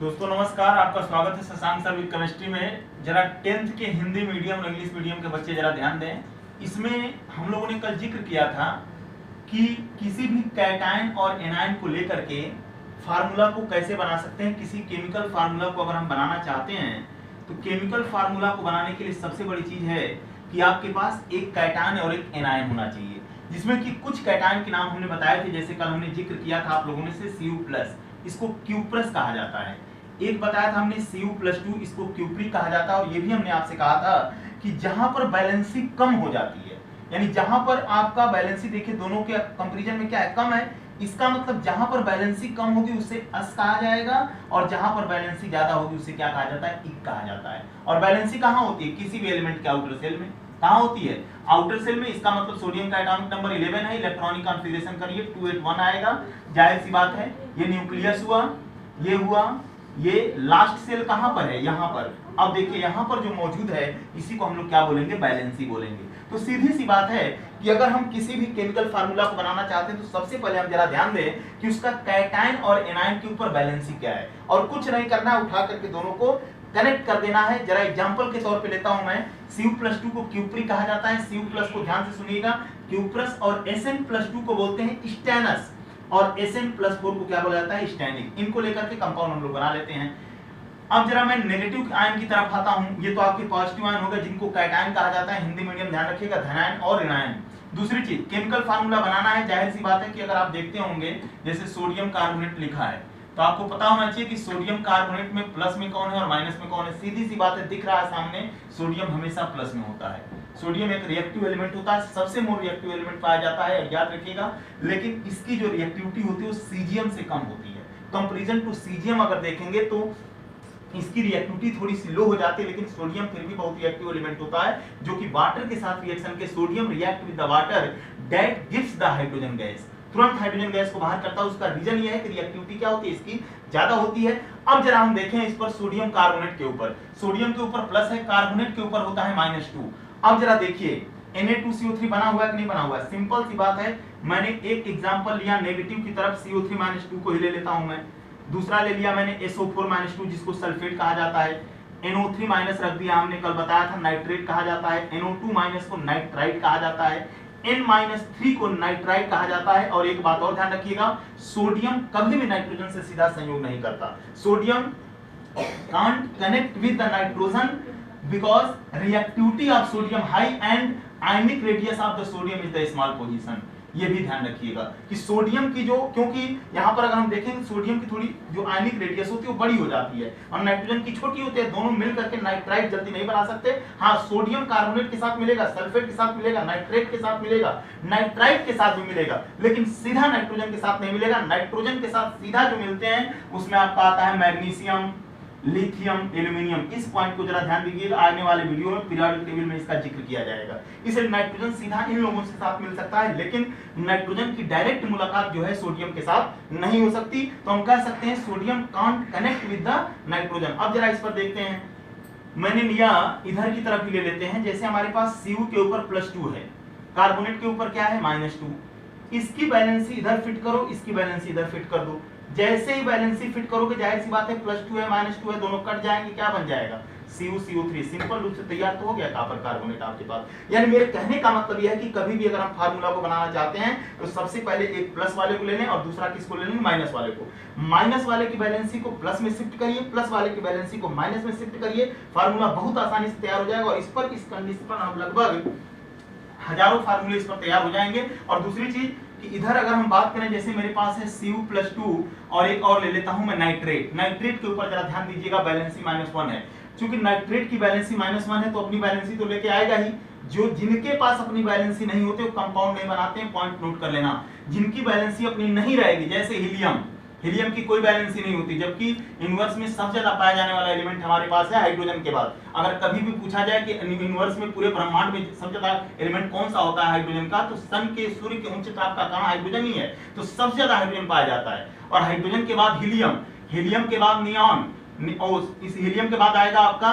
दोस्तों नमस्कार, आपका स्वागत है शशांक सर विद केमिस्ट्री में। जरा 10th के हिंदी मीडियम और इंग्लिश मीडियम के बच्चे जरा ध्यान दें। इसमें हम लोगों ने कल जिक्र किया था कि किसी भी कैटायन और एनायन को लेकर के फार्मूला को कैसे बना सकते हैं। किसी केमिकल फार्मूला को अगर हम बनाना चाहते हैं तो केमिकल फार्मूला को बनाने के लिए सबसे बड़ी चीज है कि आपके पास एक कैटायन और एक एनायन होना चाहिए, जिसमें कि कुछ कैटायन के नाम हमने बताए थे। जैसे कल हमने जिक्र किया था आप लोगों ने से Cu+, इसको क्यूप्रस कहा जाता है। एक बताया था हमने Cu+2, इसको क्यूप्री कहा जाता है। और ये भी हमने आपसे कहा था कि जहां पर बैलेंसी कम हो जाती है, यानी जहां पर आपका बैलेंसी देखिए दोनों के कंपैरिजन में क्या है, कम है, इसका मतलब जहां पर बैलेंसी कम होगी उसे अस कहा जाएगा, और जहां पर बैलेंसी ज्यादा होगी उसे क्या कहा जाता है, इक कहा जाता है। और बैलेंसी कहां होती है, किसी भी एलिमेंट के आउटर सेल में। कहां होती है, आउटर सेल में। इसका मतलब सोडियम का एटॉमिक नंबर 11 है, इलेक्ट्रॉनिक कॉन्फ़िगरेशन करिए 281 आएगा, जाहिर सी बात है। ये न्यूक्लियस हुआ, ये हुआ, ये लास्ट सेल कहां पर है, यहां पर। अब देखिए यहां पर जो मौजूद है इसी को हम लोग क्या बोलेंगे, बैलेंसी बोलेंगे। तो सीधी सी बात है कि अगर हम किसी भी केमिकल फार्मूला को बनाना चाहते हैं तो सबसे पहले हम जरा ध्यान दें कि उसका कैटायन और एनायन के ऊपर बैलेंसी क्या है, और कुछ नहीं करना है, उठा करके दोनों को कनेक्ट कर देना है। जरा एग्जांपल के तौर पे लेता हूं मैं। Cu+2 को क्यूप्री कहा जाता है, Cu+ को ध्यान से सुनिएगा, क्यूप्रस। और Sn+2 को बोलते हैं स्टेनस, और Sn+4 को क्या बोला जाता है, स्टैनिक। इनको लेकर के कंपाउंड हम लोग बना लेते हैं। अब जरा मैं नेगेटिव आयन की तरफ आता हूं। ये तो आपके पॉजिटिव आयन होगा जिनको कैटायन कहा जाता है, हिंदी मीडियम ध्यान रखिएगा, धनायन और ऋणायन। दूसरी चीज, केमिकल फार्मूला बनाना है। जाहिर सी बात है कि अगर आप देखते होंगे जैसे सोडियम कार्बोनेट लिखा है तो आपको पता होना चाहिए कि सोडियम कार्बोनेट में प्लस में कौन है और माइनस में कौन है। सीधी सी बात है, दिख रहा है सामने, सोडियम हमेशा प्लस में होता है। सोडियम एक रिएक्टिव एलिमेंट होता है, सबसे मोर रिएक्टिव एलिमेंट पाया जाता है, याद रखिएगा। लेकिन इसकी जो रिएक्टिविटी होती है वो सीजियम से कम होती है। कंपैरिजन टू सीजियम अगर देखेंगे तो इसकी रिएक्टिविटी थोड़ी सी लो हो जाती है, लेकिन सोडियम फिर भी बहुत रिएक्टिव एलिमेंट होता है, जो कि वाटर के साथ रिएक्शन के sodium react with the water that gives the hydrogen gas, तुरंत हाइड्रोजन गैस को बाहर करता है। उसका रीजन ये है कि रिएक्टिविटी क्या होती है, इसकी ज्यादा होती है। अब जरा हम देखें इस पर सोडियम कार्बोनेट के ऊपर, सोडियम के ऊपर प्लस है, कार्बोनेट के ऊपर होता है -2। अब जरा देखिए Na2CO3 बना हुआ है कि नहीं बना हुआ है। सिंपल सी बात है, मैंने एक एग्जांपल लिया नेगेटिव की तरफ, CO3-2 को ही ले लेता हूं मैं। दूसरा ले लिया मैंने SO4-2 जिसको सल्फेट कहा जाता है। NO3- रख दिया, हमने कल बताया था नाइट्रेट कहा जाता है। NO2- को नाइट्राइट कहा जाता है। N-3 को नाइट्राइट कहा जाता है। और एक बात और ध्यान रखिएगा, सोडियम कभी भी नाइट्रोजन से सीधा संयोग नहीं करता। Sodium can't connect with the nitrogen because reactivity of sodium high and ionic radius of the sodium is the small position। ये भी ध्यान रखिएगा कि सोडियम की जो, क्योंकि यहाँ पर अगर हम देखें सोडियम की थोड़ी जो आयनिक रेडियस होती है वो बड़ी हो जाती है और नाइट्रोजन की छोटी होती है, दोनों मिल करके नाइट्राइट जल्दी नहीं बना सकते। हाँ, सोडियम कार्बोनेट के साथ मिलेगा, सल्फेट के साथ मिलेगा, नाइट्रेट के साथ मिलेगा, नाइट्राइट के साथ भी मिलेगा, लेकिन सीधा नाइट्रोजन के साथ नहीं मिलेगा। नाइट्रोजन के साथ सीधा जो मिलते हैं उसमें आपका आता है मैग्नीशियम, लिथियम, एल्यूमिनियम। इस पॉइंट को जरा ध्यान दीजिएगा, आने वाले वीडियो में पीरियोडिक टेबल में इसका जिक्र किया जाएगा। इसलिए नाइट्रोजन सीधा इन लोगों से साथ मिल सकता है, लेकिन नाइट्रोजन की डायरेक्ट मुलाकात जो है सोडियम के साथ नहीं हो सकती। तो हम कह सकते हैं sodium can't connect with the nitrogen. अब जरा इस पर देखते हैं, मैंने लिया इधर की तरफ ही ले लेते हैं। जैसे हमारे पास Cu के ऊपर +2 है, कार्बोनेट के ऊपर क्या है -2। इसकी बैलेंसी इधर फिट करो, इसकी बैलेंसी इधर फिट कर दो। जैसे ही बैलेंसी फिट करोगे जाहिर सी बात है +2 है -2 है, दोनों कट जाएंगे, क्या बन जाएगा, CuCO3। सिंपल रूप से तैयार तो हो गया कॉपर कार्बोनेट आपके पास। यानी मेरे कहने का मतलब यह है कि कभी भी अगर हम फार्मूला को बनाना चाहते हैं तो सबसे पहले एक प्लस वाले को ले लें और दूसरा किसको ले लें, माइनस वाले को। माइनस वाले की बैलेंसी को प्लस में शिफ्ट करिए, प्लस वाले की बैलेंसी को माइनस में शिफ्ट करिए, फार्मूला बहुत आसानी से तैयार हो जाएगा। और इस कंडीशन पर हम लगभग हजारों फार्मूले इस पर तैयार हो जाएंगे। और दूसरी चीज कि इधर अगर हम बात करें, जैसे मेरे पास है Cu+2 और एक और ले लेता हूं मैं नाइट्रेट। नाइट्रेट के ऊपर जरा ध्यान दीजिएगा, बैलेंसी -1 है। क्योंकि नाइट्रेट की बैलेंसी -1 है तो अपनी बैलेंसी तो लेके आएगा ही। जो जिनके पास अपनी बैलेंसी नहीं होती वो कंपाउंड नहीं बनाते हैं, पॉइंट नोट कर लेना। जिनकी बैलेंसी अपनी नहीं रहेगी, जैसे हीलियम, हीलियम की कोई बैलेंसी नहीं होती, जबकि यूनिवर्स में सबसे ज्यादा पाया जाने वाला एलिमेंट हमारे पास है हाइड्रोजन के बाद। अगर कभी भी पूछा जाए कि यूनिवर्स में पूरे ब्रह्मांड में सबसे ज्यादा एलिमेंट कौन सा होता है हाइड्रोजन का, तो सन के, सूर्य के उच्च ताप का कारण हाइड्रोजन ही है, तो सबसे ज्यादा हाइड्रोजन पाया जाता है। और हाइड्रोजन के बाद हीलियम, हीलियम के बाद नियॉन, इस हीलियम के बाद आएगा आपका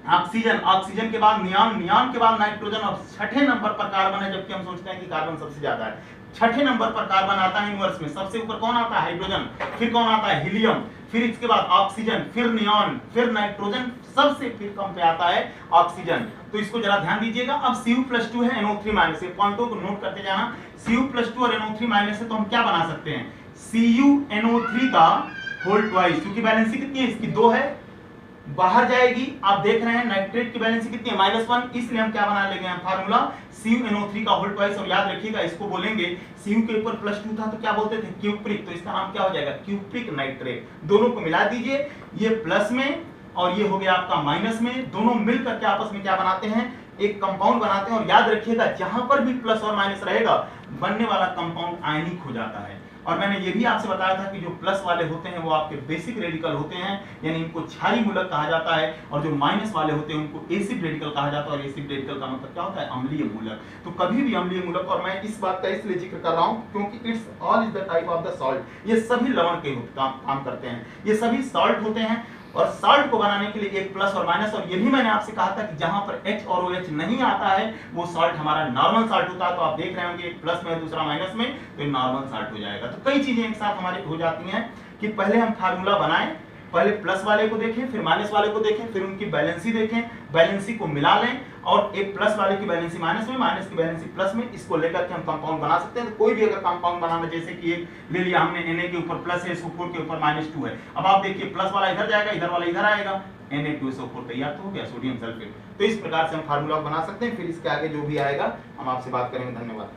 ऑक्सीजन, ऑक्सीजन के बाद नियॉन, नियॉन के बाद नाइट्रोजन और छठे नंबर पर कार्बन है, जबकि हम सोचते हैं कि कार्बन सबसे ज्यादा है। छठे नंबर पर कार्बन आता है इनवर्स में, सबसे ऊपर कौन आता है हाइड्रोजन, फिर कौन आता है हीलियम, फिर इसके बाद ऑक्सीजन, फिर नियॉन, फिर नाइट्रोजन, सबसे फिर कम पे आता है ऑक्सीजन। तो इसको जरा ध्यान दीजिएगा। अब Cu+2 है NO3- ये पॉइंटों को नोट करते जाना। Cu+2 और NO3- से तो हम क्या बना सकते हैं, CuNO3 का होल ट्वाइस, क्योंकि बैलेंसी कितनी है इसकी 2 है, बाहर जाएगी। आप देख रहे हैं नाइट्रेट की बैलेंसी कितनी है -1, इसलिए हम क्या बना लेंगे हम फार्मूला CuNO3 का होल ट्वाइस। और याद रखिएगा इसको बोलेंगे, Cu के ऊपर +2 था तो क्या बोलते थे क्यूप्रिक, तो इसका नाम क्या हो जाएगा क्यूप्रिक नाइट्रेट। दोनों को मिला दीजिए, ये प्लस में और ये हो गया आपका माइनस में, दोनों मिलकर के आपस में क्या बनाते हैं, एक कंपाउंड बनाते हैं। और याद रखिएगा जहां पर भी प्लस और माइनस रहेगा बनने वाला कंपाउंड आयनिक हो जाता है। और मैंने ये भी आपसे बताया था कि जो प्लस वाले होते हैं वो आपके बेसिक रेडिकल होते हैं, यानी इनको क्षारीय मूलक कहा जाता है, और जो माइनस वाले होते हैं उनको एसिड रेडिकल कहा जाता है। और एसिड रेडिकल का मतलब क्या होता है, अम्लीय मूलक। तो कभी भी अम्लीय मूलक, और मैं इस बात का इसलिए जिक्र कर रहा हूं क्योंकि it's all is the type of the salt, ये सभी लवण के काम करते हैं, ये सभी सॉल्ट होते हैं। और सॉल्ट को बनाने के लिए एक प्लस और माइनस, और ये भी मैंने आपसे कहा था कि जहां पर H और OH नहीं आता है वो सॉल्ट हमारा नॉर्मल सॉल्ट होता है। तो आप देख रहे होंगे एक प्लस में है दूसरा माइनस में, तो ये नॉर्मल सॉल्ट हो जाएगा। तो कई चीजें एक साथ हमारे हो जाती हैं कि पहले हम फार्मूला बनाएं, पहले प्लस वाले को देखें, फिर माइनस वाले को देखें, फिर उनकी बैलेंसी देखें, बैलेंसी को मिला लें, और एक प्लस वाले की बैलेंसी माइनस में, माइनस की बैलेंसी प्लस में, इसको लेकर के हम कंपाउंड बना सकते हैं। तो कोई भी अगर कंपाउंड बनाना, जैसे कि एक ले लिया हमने Na के ऊपर प्लस है, SO4 के ऊपर -2 है, अब आप देखिए प्लस वाला इधर जाएगा, इधर वाला इधर आएगा, Na2SO4 तैयार तो हो गया सोडियम सल्फेट। तो इस प्रकार से हम फार्मूला बना सकते हैं, फिर इसके आगे जो भी आएगा हम आपसे बात करेंगे। धन्यवाद।